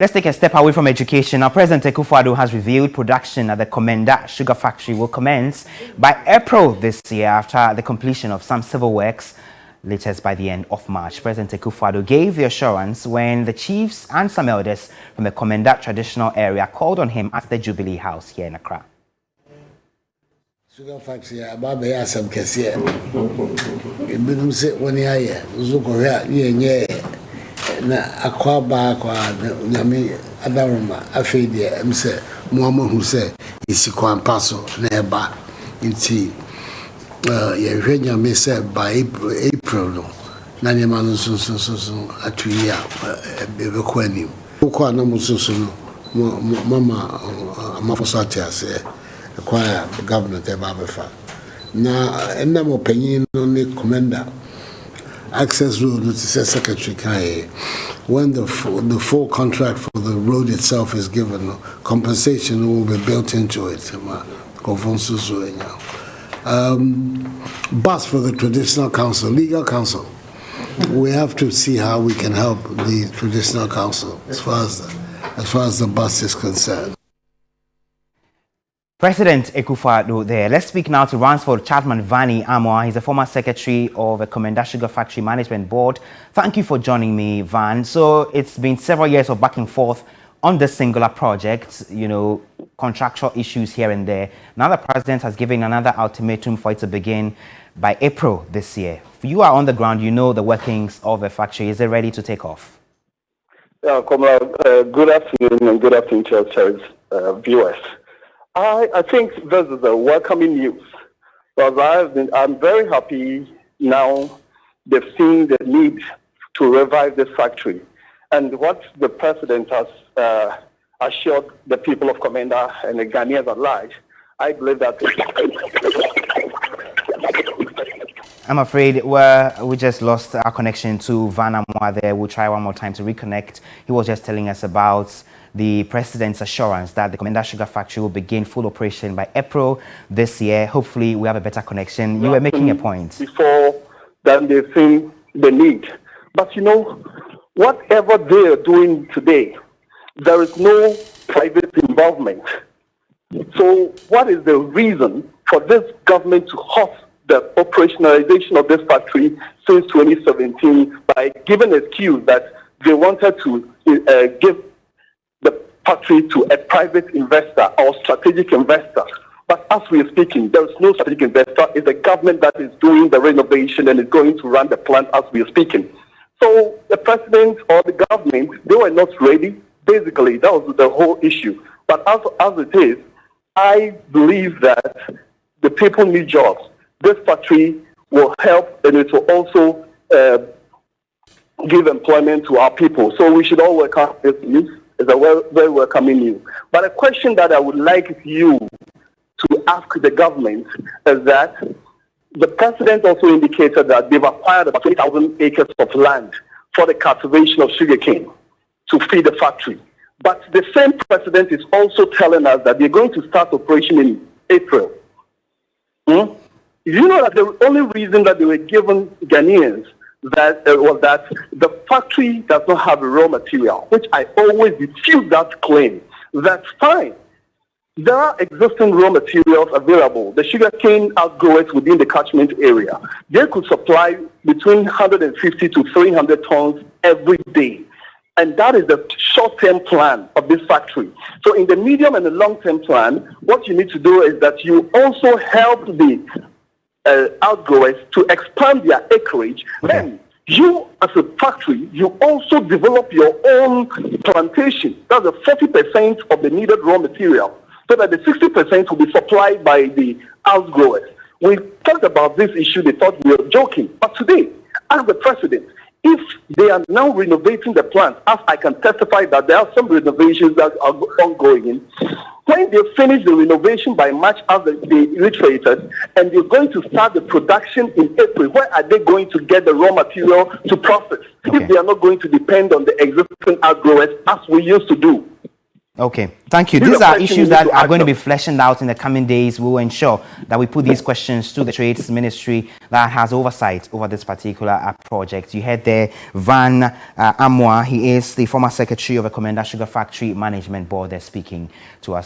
Let's take a step away from education. Now, President Akufo-Addo has revealed production at the Komenda sugar factory will commence by April this year after the completion of some civil works, latest by the end of March. President Akufo-Addo gave the assurance when the chiefs and some elders from the Komenda traditional area called on him at the Jubilee House here in Accra. Sugar factory, about the Assam Cassia. It been said 1 year, Zuko, na akwaba kwa nyame adaroma afedia emse muamma hu se isikwan paso na eba nti ye hwe nyame se by April no na nyama no so atuya bebekwa anim ko na mususu no mama amafoso atiase kwa governor te babefa na enna opanyin no ni Komenda access road to secretary kai when the full contract for the road itself is given, compensation will be built into it. Bus for the traditional council, legal council. We have to see how we can help the traditional council as far as the bus is concerned. President Akufo-Addo there. Let's speak now to Ransford Chapman Vani Amwa. He's a former secretary of the Komenda Sugar Factory Management Board. Thank you for joining me, Van. So it's been several years of back and forth on this singular project, contractual issues here and there. Now the president has given another ultimatum for it to begin by April this year. You are on the ground, you know the workings of the factory. Is it ready to take off? Yeah, good afternoon and good afternoon to our viewers. I think this is a welcoming news because I'm very happy now they've seen the need to revive this factory. And what the president has assured the people of Komenda and the Ghanaians at large, I believe that. I'm afraid we just lost our connection to Van Amwa there. We'll try one more time to reconnect. He was just telling us about the president's assurance that the Komenda Sugar Factory will begin full operation by April this year. Hopefully, we have a better connection. You were making a point. Before then they've seen the need. But whatever they are doing today, there is no private involvement. So what is the reason for this government to halt the operationalization of this factory since 2017 by giving an excuse that they wanted to give the factory to a private investor or strategic investor? But as we are speaking, there is no strategic investor. It's the government that is doing the renovation and is going to run the plant as we are speaking. So the president or the government, they were not ready. Basically, that was the whole issue. But as it is, I believe that the people need jobs. This factory will help, and it will also give employment to our people. So we should all welcome this news. It's a very welcoming news. But a question that I would like you to ask the government is that the president also indicated that they've acquired about 20,000 acres of land for the cultivation of sugarcane to feed the factory. But the same president is also telling us that they're going to start operation in April. You know that the only reason that they were given Ghanaians that was that the factory does not have raw material, which I always refute that claim. That's fine. There are existing raw materials available. The sugarcane outgrowers within the catchment area, they could supply between 150 to 300 tons every day. And that is the short-term plan of this factory. So in the medium and the long-term plan, what you need to do is that you also help the outgrowers to expand their acreage. Okay. Then you, as a factory, you also develop your own plantation. That's the 40% of the needed raw material, so that the 60% will be supplied by the outgrowers. We talked about this issue, they thought we were joking. But today, as the president, if they are now renovating the plant, as I can testify that there are some renovations that are ongoing, when they finish the renovation by March, as they reiterated, and they're going to start the production in April, where are they going to get the raw material to process if they are not going to depend on the existing outgrowers as we used to do? Okay, thank you. These These are are questions issues you that need to are ask going to be them. fleshing out in the coming days. We will ensure that we put these questions to the Trades Ministry that has oversight over this particular project. You heard there Van Amoah. He is the former secretary of the Komenda Sugar Factory Management Board. They're speaking to us.